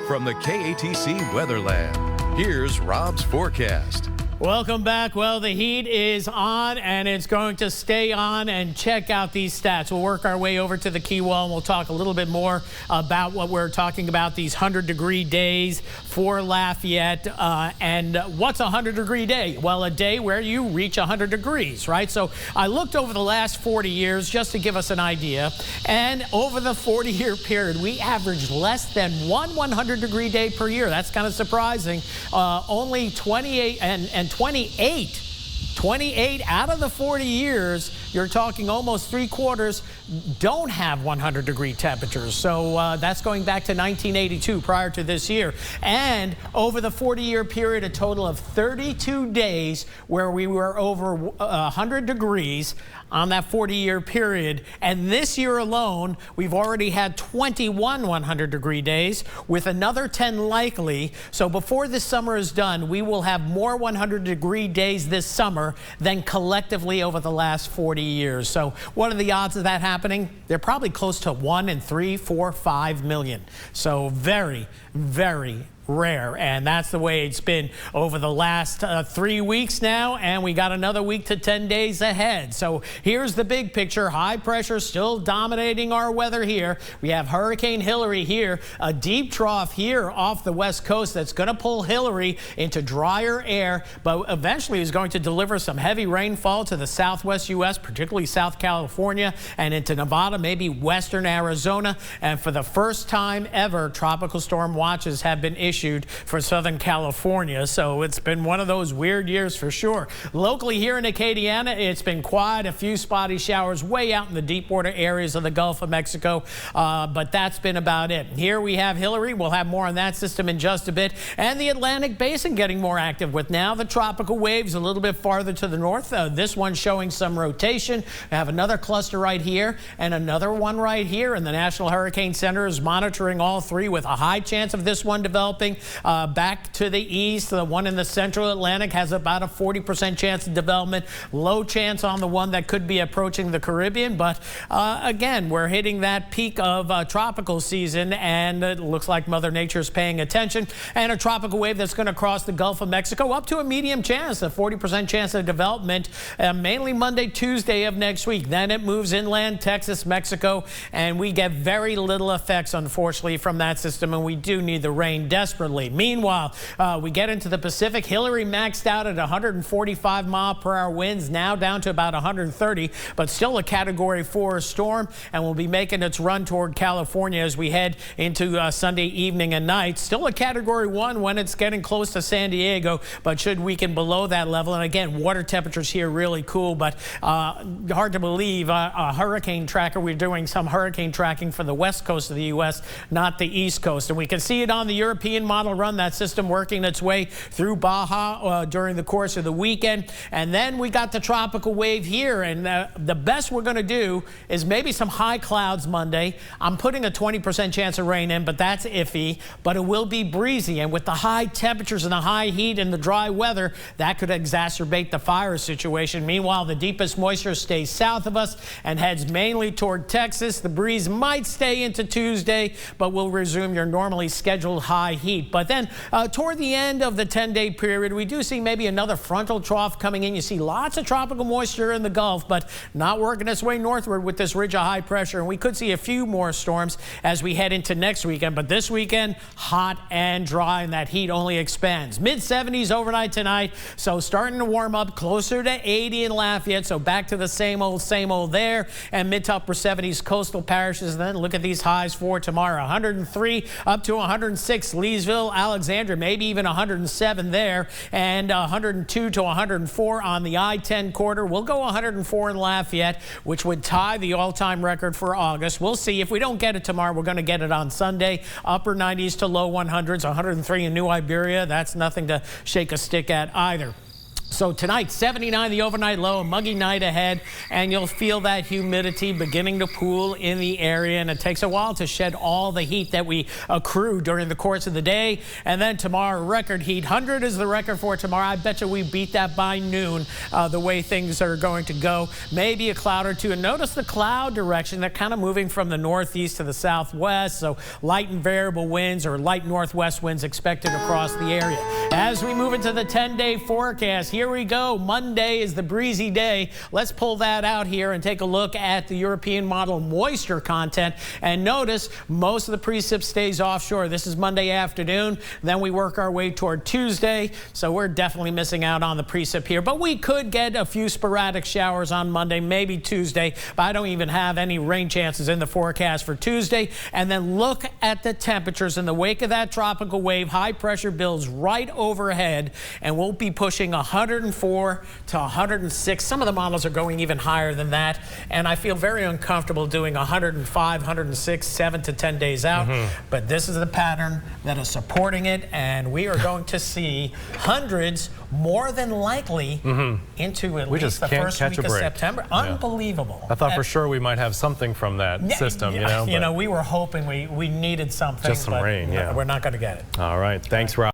From the KATC Weather Lab, here's Rob's forecast. Welcome back. Well, the heat is on and it's going to stay on, and check out these stats. We'll work our way over to the Key Wall and we'll talk a little bit more about what we're talking about, these 100-degree days for Lafayette. And what's a 100-degree day? Well, a day where you reach 100 degrees, right? So I looked over the last 40 years just to give us an idea. And over the 40-year period, we averaged less than one 100-degree day per year. That's kind of surprising. Only 28 and 28 out of the 40 years, you're talking almost 3/4 don't have 100-degree temperatures. So that's going back to 1982, prior to this year. And over the 40-year period, a total of 32 days where we were over 100 degrees on that 40-year period. And this year alone, we've already had 21 100-degree days, with another 10 likely. So before this summer is done, we will have more 100-degree days this summer than collectively over the last 40 years. So what are the odds of that happening? They're probably close to 1 in 3, 4, 5 million. So very, very rare, and that's the way it's been over the last 3 weeks now, and we got another week to 10 days ahead. So here's the big picture. High pressure still dominating our weather here. We have Hurricane Hillary here, a deep trough here off the west coast that's going to pull Hillary into drier air, but eventually is going to deliver some heavy rainfall to the southwest U.S., particularly South California and into Nevada, maybe western Arizona. And for the first time ever, tropical storm watches have been issued for Southern California. So it's been one of those weird years for sure. Locally here in Acadiana, it's been quiet, a few spotty showers way out in the deep water areas of the Gulf of Mexico, but that's been about it. Here we have Hillary. We'll have more on that system in just a bit. And the Atlantic Basin getting more active with now the tropical waves a little bit farther to the north. This one showing some rotation. We have another cluster right here and another one right here, and the National Hurricane Center is monitoring all three with a high chance of this one developing. Back to the east, the one in the central Atlantic has about a 40% chance of development. Low chance on the one that could be approaching the Caribbean. But again, we're hitting that peak of tropical season, and it looks like Mother Nature's paying attention. And a tropical wave that's going to cross the Gulf of Mexico, up to a medium chance, a 40% chance of development, mainly Monday, Tuesday of next week. Then it moves inland, Texas, Mexico, and we get very little effects, unfortunately, from that system, and we do need the rain desperately. Meanwhile, we get into the Pacific. Hillary maxed out at 145-mile-per-hour winds, now down to about 130, but still a Category 4 storm, and will be making its run toward California as we head into Sunday evening and night. Still a Category 1 when it's getting close to San Diego, but should weaken below that level. And again, water temperatures here really cool, but hard to believe. A hurricane tracker, we're doing some hurricane tracking for the west coast of the U.S., not the east coast. And we can see it on the European model run, that system working its way through Baja during the course of the weekend. And then we got the tropical wave here, and the best we're going to do is maybe some high clouds Monday. I'm putting a 20% chance of rain in, but that's iffy, but it will be breezy. And with the high temperatures and the high heat and the dry weather, that could exacerbate the fire situation. Meanwhile, the deepest moisture stays south of us and heads mainly toward Texas. The breeze might stay into Tuesday, but will resume your normally scheduled high heat. But then toward the end of the 10-day period, we do see maybe another frontal trough coming in. You see lots of tropical moisture in the Gulf, but not working its way northward with this ridge of high pressure. And we could see a few more storms as we head into next weekend. But this weekend, hot and dry, and that heat only expands. Mid-70s overnight tonight, so starting to warm up closer to 80 in Lafayette. So back to the same old there, and mid to upper 70s coastal parishes. And then look at these highs for tomorrow: 103 up to 106 Leesville, Alexandria, maybe even 107 there, and 102 to 104 on the I-10 corridor. We'll go 104 in Lafayette, which would tie the all-time record for August. We'll see. If we don't get it tomorrow, we're going to get it on Sunday. Upper 90s to low 100s, 103 in New Iberia. That's nothing to shake a stick at either. So tonight, 79 the overnight low, a muggy night ahead, and you'll feel that humidity beginning to pool in the area, and it takes a while to shed all the heat that we accrue during the course of the day. And then tomorrow, record heat. 100 is the record for tomorrow. I bet you we beat that by noon, the way things are going to go. Maybe a cloud or two. And notice the cloud direction. They're kind of moving from the northeast to the southwest, so light and variable winds or light northwest winds expected across the area. As we move into the 10-day forecast, here we go. Monday is the breezy day. Let's pull that out here and take a look at the European model moisture content. And notice most of the precip stays offshore. This is Monday afternoon. Then we work our way toward Tuesday. So we're definitely missing out on the precip here. But we could get a few sporadic showers on Monday, maybe Tuesday. But I don't even have any rain chances in the forecast for Tuesday. And then look at the temperatures in the wake of that tropical wave. High pressure builds right overhead, and we'll be pushing 104 to 106. Some of the models are going even higher than that, and I feel very uncomfortable doing 105, 106, 7 to 10 days out. But this is the pattern that is supporting it, and we are going to see hundreds more than likely into at least the first week of September. Unbelievable. I thought for sure we might have something from that system, you know. We were hoping we needed something. Just some rain, we're not going to get it. All right. Thanks, Rob.